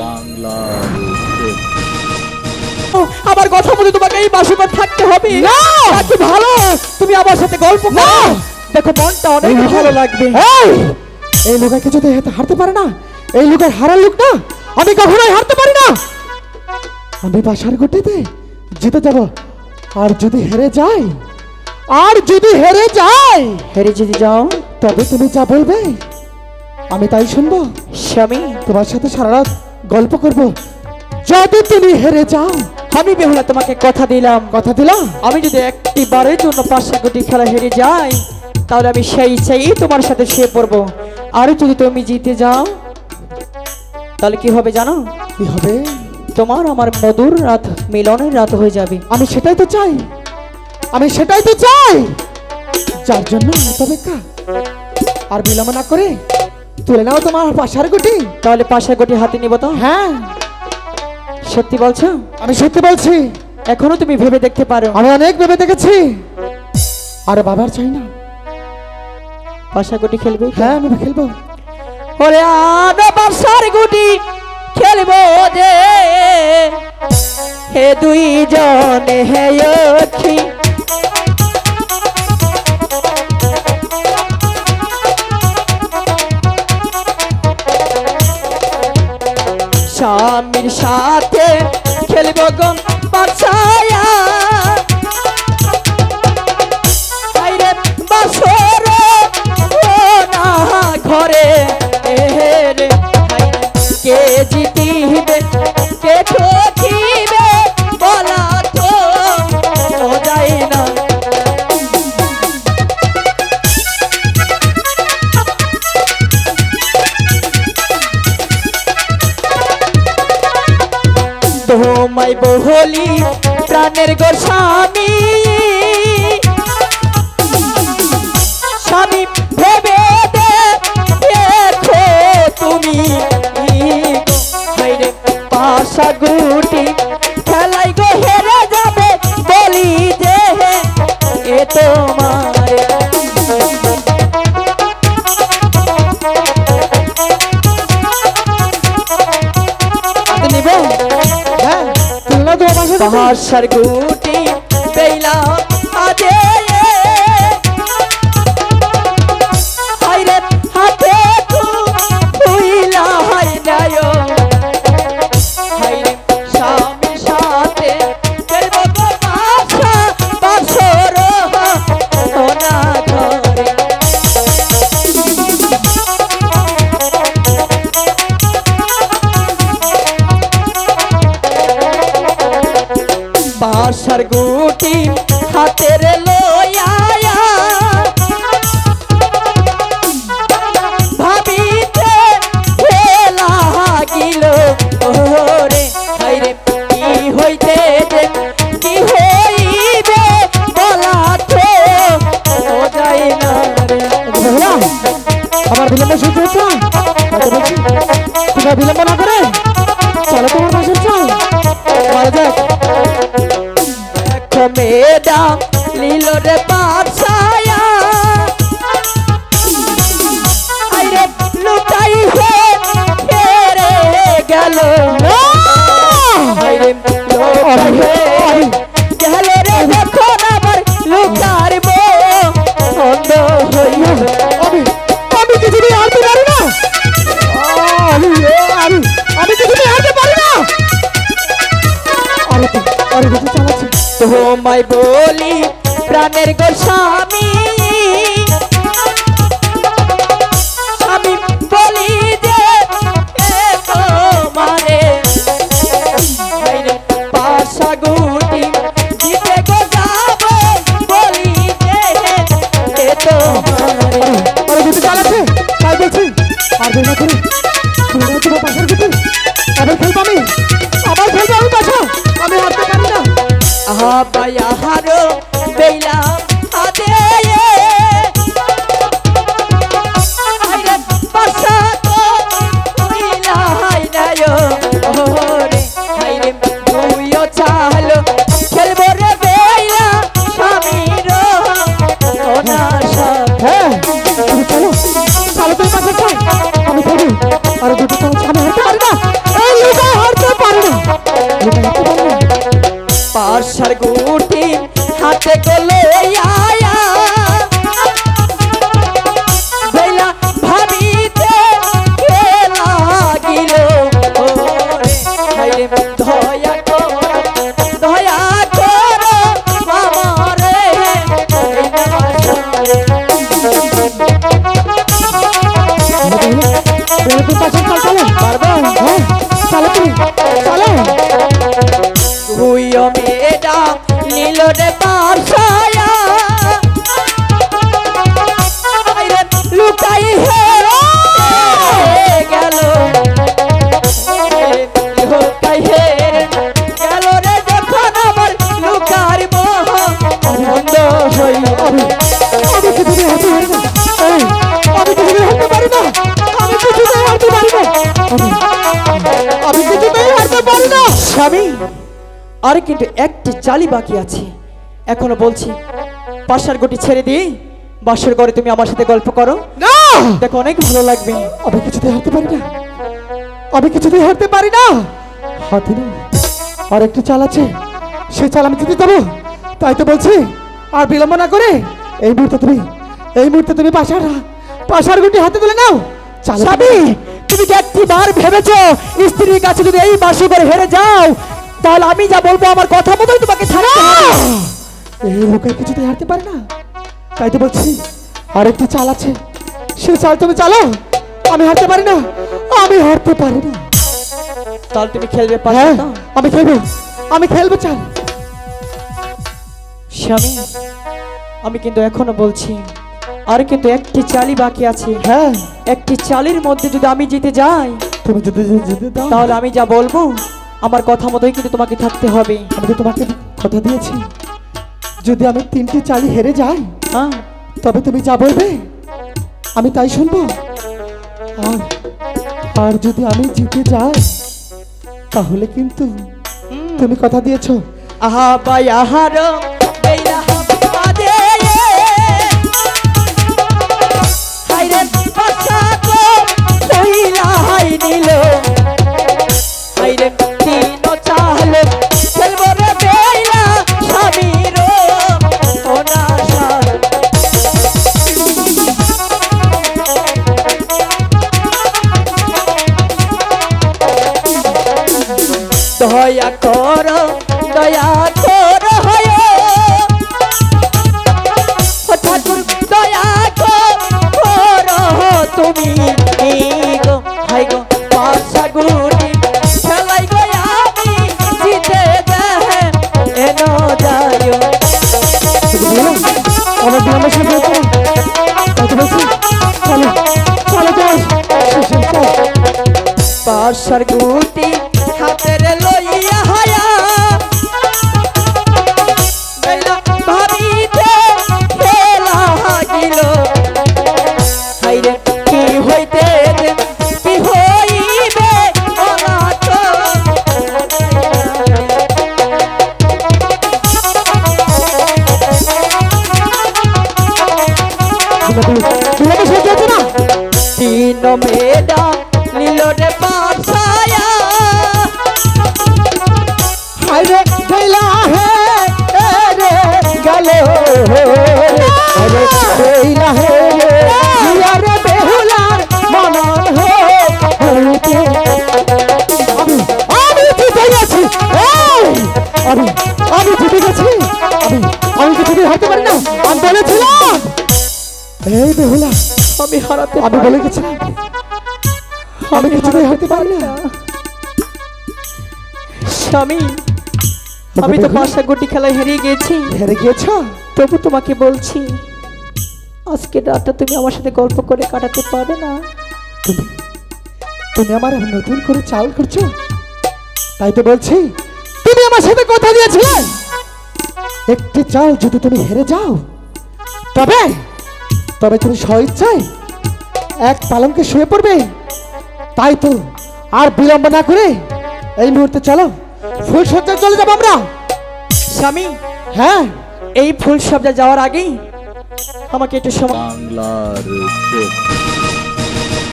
বাংলার আমার কথা মতো তোমাকে এই বাসুঘর থাকতে হবে না। কি ভালো তুমি আমার সাথে গল্প করো, দেখো মনটা অনেক ভালো লাগবে। এই লোকাকে যদি হারতে পারে না, এই লোকের হারার লোক না, আমি কখনোই হারতে পারি না। আমি বাসার গটিতে জিতে যাব। আর যদি হেরে যাই, হেরে যদি যাও তবে তুমি যা বলবে আমি তাই শুনবো। স্বামী তোমার সাথে সারা রাত গল্প করব। যদি তুমি হেরে যাও, আমি বেহুলা তোমাকে কথা দিলাম, আমি যদি একটি বারের জন্য 5 কোটি খেলা হেরে যাই তাহলে আমি সেই তোমার সাথে শুয়ে পড়বো। আর যদি তুমি জিতে যাও তাহলে কি হবে জানো? কি হবে? তোমার আমার মধুর রাত, মিলনের রাত হয়ে যাবে। আমি সেটাই তো চাই, যার জন্য এত অপেক্ষা। আর বিলম্ব না করে তুলে নাও তোমার পাশার গুটি। তাহলে 5 কোটি হাতে নিব তো? হ্যাঁ, সত্যি বলছো? আমি সত্যি বলছি। এখনো তুমি ভেবে দেখতে পারো। আমি অনেক ভেবে দেখেছি। আর বাবার চাই না। 5 কোটি খেলবে? হ্যাঁ, আমি খেলবো। ওরে আনা 5 কোটি খেলবো যে হে দুইজনে হে অখি। স্বামীর সাথে খেলবো গম বাসায়া আইরে বাসর না ঘরে রে কে জিতিবে কে ঠকিবে বলা তো যায় না। তোমায় বলি প্রাণের গো স্বামী, স্বামী ভেবে দেখো তুমি হাইরে 5 কোটি খেলাই গো হেরে যাবে বলি যে এ তোমার নিব। হ্যাঁ, তুলনা তো আমার 5 কোটি পেলা আজে হাইরে হাতে তুইলা হাই যায় হাইরে স্বামীর সাথে খেলবো গো বাসর না ঘরে। বাসার গুটি হাতের লইয়া ভাবিতে খেলা গিল ওরে হাইরে কি হইতে যে কি হইবে বলা তো যায় না রে। আমার বিলম্ব শুনতে হচ্ছে। তোমার বিলম্ব না করে চলো তোমার বাসার চাই। মেডাম লীল রে বাসায়া আইরে লুকাই হেরে গেল আইরে লুকাই গেল রে এখন আমার লুকার বন্ধ হইল। আমি কিছুদিন হারতে পারি না। আমি কিছুদিন হারতে পারি না। আরে কিছু চালাচ্ছে। তোমায় বলি প্রাণের গো স্বামী, স্বামী বলি যে তোমারে 5 কোটি জিতে গো যাব বলি যে তোমারে। আরে কিছু চালাচ্ছে তাই বলছি। আর না করে তোমার পাশার গুটি আবার খেলবো আমি। বাসা আমি হারতে পারি না। আহাবায়া হারো বেলা আদে আইরে বাসা তো হইলা হাই নায়ো ওরে হাইরে তুইও চালো খেলবো রে বেলা স্বামীর ওনা সব। হ্যাঁ, চলো চলো তুমি বাসা চাই। আমি খেলবো। আর দুটো চাল আমি হারতে পারি না। এই লোক পাশে চল চলো পারবো? হ্যাঁ চলো তুমি চলো তুইও মেয়েটা নীল রে পাশায়া আইরে লুকাই হে গেল লুকাই হে গেল রে যখন আমার লুকার মোহ বন্ধ হইল। আমি কিছুতে হাঁটতে পারি না এই, আমি কিছুতে হাঁটতে পারি না আমি কিছুতে হাঁটতে পারি না আমি কিছুতে হাঁটতে পারি না স্বামী আর কিন্তু একটি চালি বাকি আছে, এখনো বলছি পাশার গটি ছেড়ে দিয়ে বাসর ঘরে তুমি আমার সাথে গল্প করো, না দেখো অনেক ভালো লাগবে। আমি কিছুতে হাঁটতে পারি না আমি কিছুতে হাঁটতে পারি না হাতে না আর একটু চাল আছে সেই চাল আমি দিতে যাবো তাই তো বলছি আর বিলম্ব না করে এই মুহূর্তে তুমি পাশার গুটি হাতে তুলে নাও চাল স্বামী তুমি কি একটিবার ভেবেছো স্ত্রীর কাছে যদি এই বাসর ঘরে হেরে যাও তাহলে আমি যা বলবো আমার কথা মতোই তোমাকে থাকতে হবে? এই লোকের কিছুতে হাঁটতে পারে না তাই তো বলছি আর একটু চাল আছে সেই চাল তুমি চালো আমি হাঁটতে পারি না আমি হাঁটতে পারি না তাহলে তুমি খেলবে পারো হ্যাঁ তো? আমি খেলবো চাল স্বামী আমি কিন্তু এখনো বলছি আর কিন্তু একটি চালি বাকি আছে, হ্যাঁ একটি চালের মধ্যে যদি আমি জিতে যাই তুমি যদি যেতে দাও তাহলে আমি যা বলবো আমার কথা মতোই কিন্তু তোমাকে থাকতে হবে। আমি তো তোমাকে কথা দিয়েছি যদি আমি 3টি চালি হেরে যাই হ্যাঁ তবে তুমি যা বলবে আমি তাই শুনবো আর আর যদি আমি জিতে যাই তাহলে কিন্তু তুমি কথা দিয়েছো আহা বাই আহার বেলা বাদে হাইরে বাচ্চা তো কইলা হাই নিল হাইরে তিন চাল খেলবো রে বেলা স্বামীর ওনা সার দয়া কর হয় ঠাকুর দয়া কর তুমি গো হাই গো পাশা গুটি খেলাই গো আমি জিতে দেহে এনো যায় আমার বিলম্বের সাথে তাই তো বলছি চলো চলো চল পাশার গুটি হাতের লইয়া হায়া বেলা ভাবিতে খেলা গিল হাইরে কি হইতে কি হইবে অনাথ বিলম্বের সাথে আছে না তিন মেডা নীল রে পাছায়া হাইরে গেলা হে রে গেলো হাইরে গেলা হে রে ইয়ারে বেহুলার মনন হে হইতে আমি জিতে গেছি আমি জিতে গেছি আমি কিছুতে হারতে পারি না আমি বলেছিলাম এই বেহুলা আমি হারাতে আমি বলে গেছিলাম আমি কিছুতে হারতে পারি না স্বামী আমি তো পাশা গুটি খেলায় হেরিয়ে গেছি, হেরে গিয়েছ তবু তোমাকে বলছি আজকে রাতটা তুমি আমার সাথে গল্প করে কাটাতে পারবে না? তুমি তুমি আমার নতুন করে চাল করছো তাই তো বলছি তুমি আমার সাথে কথা দিয়েছিলে একটি চাল যদি তুমি হেরে যাও তবে তবে তুমি স্বইচ্ছায় এক পালঙ্কে শুয়ে পড়বে তাই তো আর বিলম্ব না করে এই মুহূর্তে চলো ফুল সজ্জায় চলে যাবো আমরা স্বামী হ্যাঁ এই ফুল সজ্জা যাওয়ার আগেই আমাকে একটু সময় বাংলার চোখ